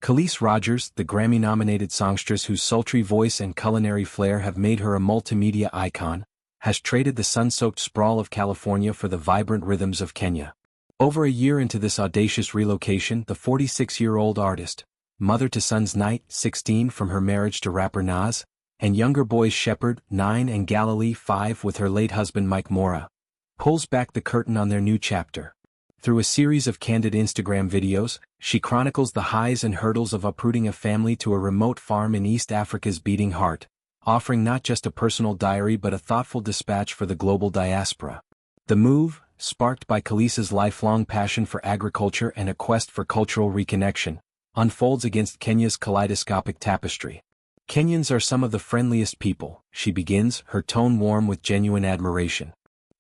Kelis Rogers, the Grammy-nominated songstress whose sultry voice and culinary flair have made her a multimedia icon, has traded the sun-soaked sprawl of California for the vibrant rhythms of Kenya. Over a year into this audacious relocation, the 46-year-old artist, mother to sons Knight, 16 from her marriage to rapper Nas, and younger boys Shepherd, 9 and Galilee, 5 with her late husband Mike Mora, pulls back the curtain on their new chapter. Through a series of candid Instagram videos, she chronicles the highs and hurdles of uprooting a family to a remote farm in East Africa's beating heart, offering not just a personal diary but a thoughtful dispatch for the global diaspora. The move, sparked by Kelis's lifelong passion for agriculture and a quest for cultural reconnection, unfolds against Kenya's kaleidoscopic tapestry. Kenyans are some of the friendliest people, she begins, her tone warm with genuine admiration.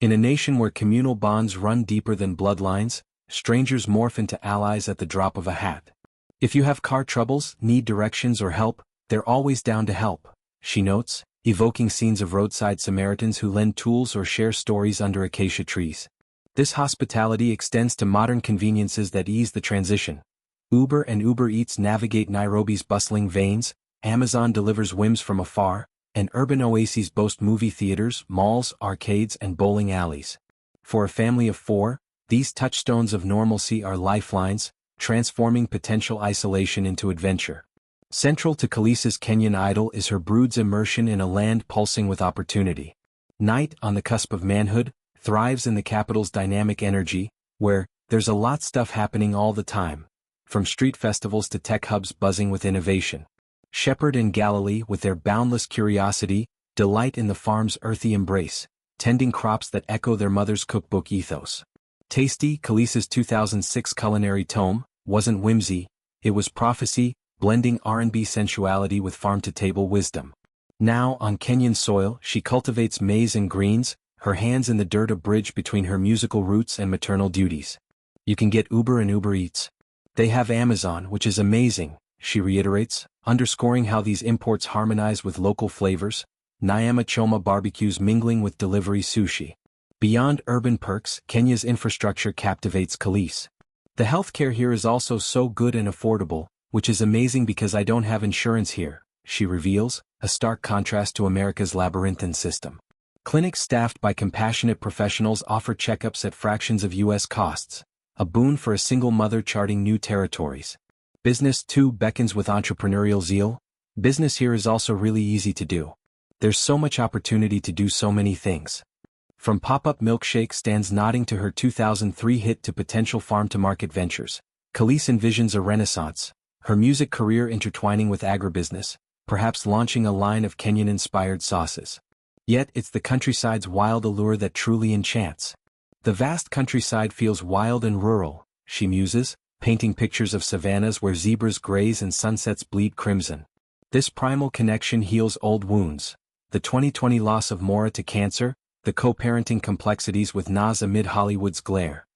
In a nation where communal bonds run deeper than bloodlines, strangers morph into allies at the drop of a hat. If you have car troubles, need directions or help, they're always down to help, she notes, evoking scenes of roadside Samaritans who lend tools or share stories under acacia trees. This hospitality extends to modern conveniences that ease the transition. Uber and Uber Eats navigate Nairobi's bustling veins, Amazon delivers whims from afar, and urban oases boast movie theaters, malls, arcades, and bowling alleys. For a family of 4, these touchstones of normalcy are lifelines, transforming potential isolation into adventure. Central to Kelis's Kenyan idol is her brood's immersion in a land pulsing with opportunity. Knight, on the cusp of manhood, thrives in the capital's dynamic energy, where there's a lot stuff happening all the time, from street festivals to tech hubs buzzing with innovation. Shepherd and Galilee, with their boundless curiosity, delight in the farm's earthy embrace, tending crops that echo their mother's cookbook ethos. Tasty, Kelis's 2006 culinary tome, wasn't whimsy, it was prophecy, blending R&B sensuality with farm-to-table wisdom. Now, on Kenyan soil, she cultivates maize and greens, her hands in the dirt a bridge between her musical roots and maternal duties. You can get Uber and Uber Eats. They have Amazon, which is amazing, she reiterates, underscoring how these imports harmonize with local flavors, Nyama Choma barbecues mingling with delivery sushi. Beyond urban perks, Kenya's infrastructure captivates Kelis. The healthcare here is also so good and affordable, which is amazing because I don't have insurance here, she reveals, a stark contrast to America's labyrinthine system. Clinics staffed by compassionate professionals offer checkups at fractions of U.S. costs, a boon for a single mother charting new territories. Business too beckons with entrepreneurial zeal. Business here is also really easy to do. There's so much opportunity to do so many things. From pop-up milkshake stands nodding to her 2003 hit to potential farm-to-market ventures, Kelis envisions a renaissance, her music career intertwining with agribusiness, perhaps launching a line of Kenyan-inspired sauces. Yet it's the countryside's wild allure that truly enchants. The vast countryside feels wild and rural, she muses, painting pictures of savannas where zebras graze and sunsets bleed crimson. This primal connection heals old wounds, the 2020 loss of Mora to cancer, the co-parenting complexities with Nas amid Hollywood's glare.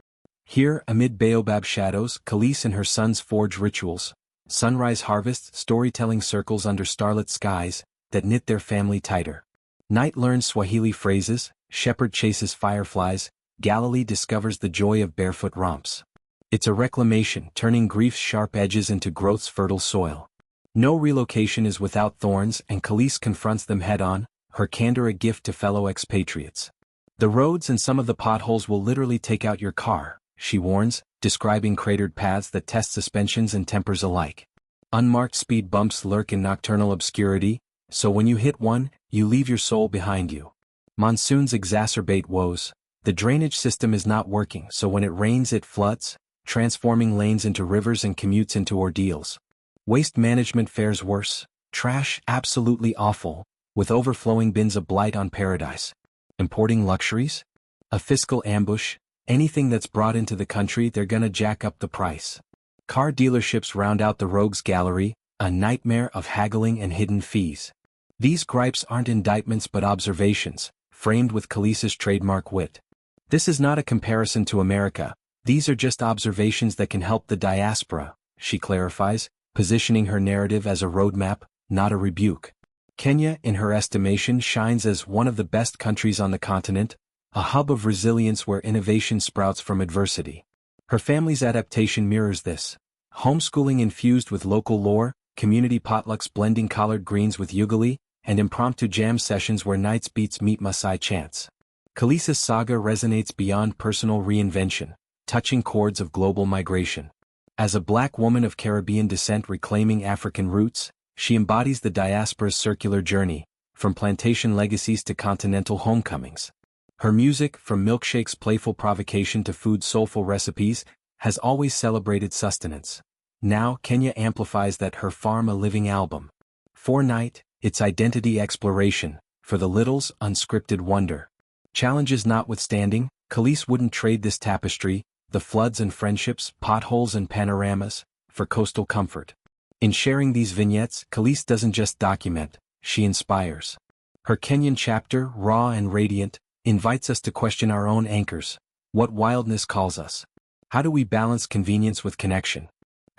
Here, amid baobab shadows, Kelis and her sons forge rituals, sunrise harvests, storytelling circles under starlit skies, that knit their family tighter. Knight learns Swahili phrases, Shepherd chases fireflies, Galilee discovers the joy of barefoot romps. It's a reclamation, turning grief's sharp edges into growth's fertile soil. No relocation is without thorns, and Kelis confronts them head-on, her candor a gift to fellow expatriates. The roads and some of the potholes will literally take out your car, she warns, describing cratered paths that test suspensions and tempers alike. Unmarked speed bumps lurk in nocturnal obscurity, so when you hit one, you leave your soul behind you. Monsoons exacerbate woes. The drainage system is not working, so when it rains it floods, transforming lanes into rivers and commutes into ordeals. Waste management fares worse. Trash absolutely awful, with overflowing bins a blight on paradise. Importing luxuries? A fiscal ambush. Anything that's brought into the country, they're gonna jack up the price. Car dealerships round out the rogues gallery, a nightmare of haggling and hidden fees. These gripes aren't indictments but observations, framed with Kelis's trademark wit. This is not a comparison to America, these are just observations that can help the diaspora, she clarifies, positioning her narrative as a roadmap, not a rebuke. Kenya, in her estimation, shines as one of the best countries on the continent, a hub of resilience where innovation sprouts from adversity. Her family's adaptation mirrors this. Homeschooling infused with local lore, community potlucks blending collard greens with ugali, and impromptu jam sessions where night's beats meet Maasai chants. Kelis' saga resonates beyond personal reinvention, touching chords of global migration. As a black woman of Caribbean descent reclaiming African roots, she embodies the diaspora's circular journey, from plantation legacies to continental homecomings. Her music, from milkshake's playful provocation to food's soulful recipes, has always celebrated sustenance. Now Kenya amplifies that, her Farm a Living album. For Night, its identity exploration, for the little's unscripted wonder. Challenges notwithstanding, Kelis wouldn't trade this tapestry, the floods and friendships, potholes and panoramas, for coastal comfort. In sharing these vignettes, Kelis doesn't just document, she inspires. Her Kenyan chapter, raw and radiant, invites us to question our own anchors. What wildness calls us? How do we balance convenience with connection?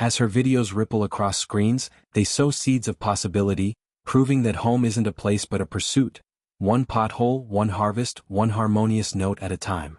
As her videos ripple across screens, they sow seeds of possibility, proving that home isn't a place but a pursuit. One pothole, one harvest, one harmonious note at a time.